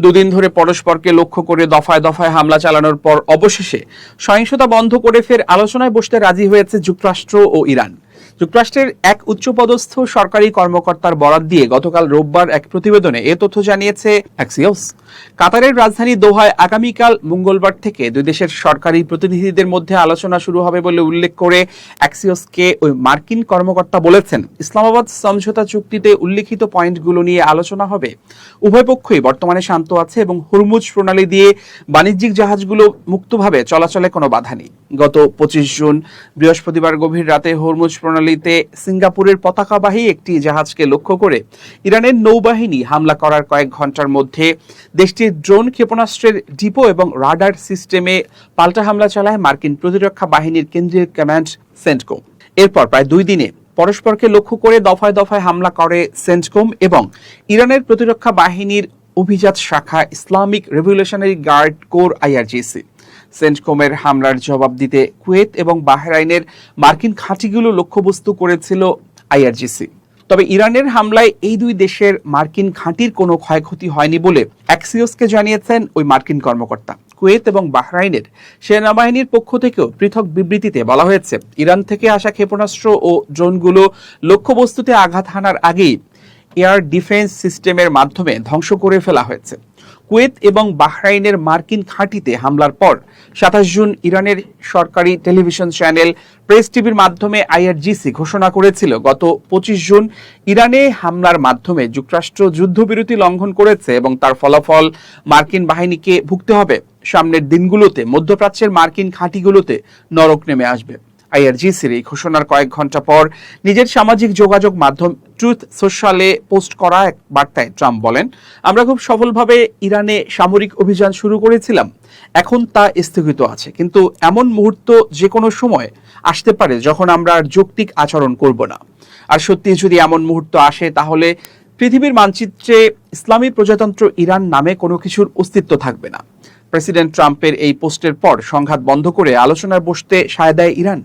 দুদিন ধরে পরস্পরকে লক্ষ্য করে দফায় দফায় হামলা চালানোর পর অবশেষে সহিংসতা বন্ধ করে ফের আলোচনায় বসতে রাজি হয়েছে যুক্তরাষ্ট্র ও ইরান। যুক্তরাষ্ট্রের এক উচ্চপদস্থ সরকারি কর্মকর্তার বরাত দিয়ে গতকাল রোববার এক প্রতিবেদনে এ তথ্য জানিয়েছে অ্যাক্সিওস। কাতারের রাজধানী দোহায় আগামীকাল মঙ্গলবার থেকে দুই দেশের সরকারি প্রতিনিধিদের মধ্যে আলোচনা শুরু হবে বলে উল্লেখ করে অ্যাক্সিওসকে ওই মার্কিন কর্মকর্তা বলেছেন, ইসলামাবাদ সমঝোতা চুক্তিতে উল্লেখিত পয়েন্টগুলো নিয়ে আলোচনা হবে। উভয় পক্ষই বর্তমানে শান্ত আছে এবং হরমুজ প্রণালী দিয়ে বাণিজ্যিক জাহাজগুলো মুক্তভাবে চলাচলে কোনো বাধা নেই। গত 25 জুন বৃহস্পতিবার গভীর রাতে হরমুজ প্রণালীতে সিঙ্গাপুরের পতাকাবাহী একটি জাহাজকে লক্ষ্য করে ইরানের নৌবাহিনী হামলা করার কয়েক ঘন্টার মধ্যে দেশটির ড্রোন ক্ষেপণাস্ত্রের ডিপো এবং রাডার সিস্টেমে পাল্টা হামলা চালায় মার্কিন প্রতিরক্ষা বাহিনীর কেন্দ্রীয় কমান্ড সেন্টকম। এরপর প্রায় 2 দিনে পরস্পরকে লক্ষ্য করে দফায় দফায় হামলা করে সেন্টকম এবং ইরানের প্রতিরক্ষা বাহিনীর অভিজাত শাখা Islamic Revolutionary Guard Corps IRGC। সেন্টকমের হামলার জবাব দিতে কুয়েত এবং বাহরাইনের মার্কিন ঘাঁটিগুলো লক্ষ্যবস্তু করেছিল IRGC। তবে ইরানের হামলায় এই দুই দেশের মার্কিন ঘাঁটির কোনো ক্ষয়ক্ষতি হয়নি বলে অ্যাক্সিওসকে জানিয়েছেন ওই মার্কিন কর্মকর্তা। কুয়েত এবং বাহরাইনের সেনাবাহিনীর পক্ষ থেকেও পৃথক বিবৃতিতে বলা হয়েছে, ইরান থেকে আসা ক্ষেপণাস্ত্র ও ড্রোনগুলো লক্ষ্যবস্তুতে আঘাত হানার আগেই এয়ার ডিফেন্স সিস্টেমের মাধ্যমে ধ্বংস করে ফেলা হয়েছে। কুয়েত এবং বাহরাইনের মার্কিন ঘাঁটিতে হামলার পর 27 জুন ইরানের সরকারি টেলিভিশন চ্যানেল প্রেস টিভির মাধ্যমে IRGC ঘোষণা করেছিল, গত 25 জুন ইরানে হামলার মাধ্যমে যুক্তরাষ্ট্র যুদ্ধবিরতি লঙ্ঘন করেছে এবং তার ফলাফল মার্কিন বাহিনীকে ভুগতে হবে। সামনের দিনগুলোতে মধ্যপ্রাচ্যের মার্কিন ঘাঁটিগুলোতে নরক নেমে আসবে। IRGCর এই ঘোষণার কয়েক ঘন্টা পর নিজের সামাজিক যোগাযোগ মাধ্যম ট্রুথ সোশ্যালে পোস্ট করা এক বার্তায় ট্রাম্প বলেন, আমরা খুব সফলভাবে ইরানে সামরিক অভিযান শুরু করেছিলাম, এখন তা স্থগিত আছে, কিন্তু এমন মুহূর্ত যে কোনো সময় আসতে পারে যখন আমরা আর যৌক্তিক আচরণ করব না। আর সত্যি যদি এমন মুহূর্ত আসে তাহলে পৃথিবীর মানচিত্রে ইসলামী প্রজাতন্ত্র ইরান নামে কোনো কিছুর অস্তিত্ব থাকবে না। প্রেসিডেন্ট ট্রাম্পের এই পোস্টের পর সংঘাত বন্ধ করে আলোচনায় বসতে সায় দেয় ইরান।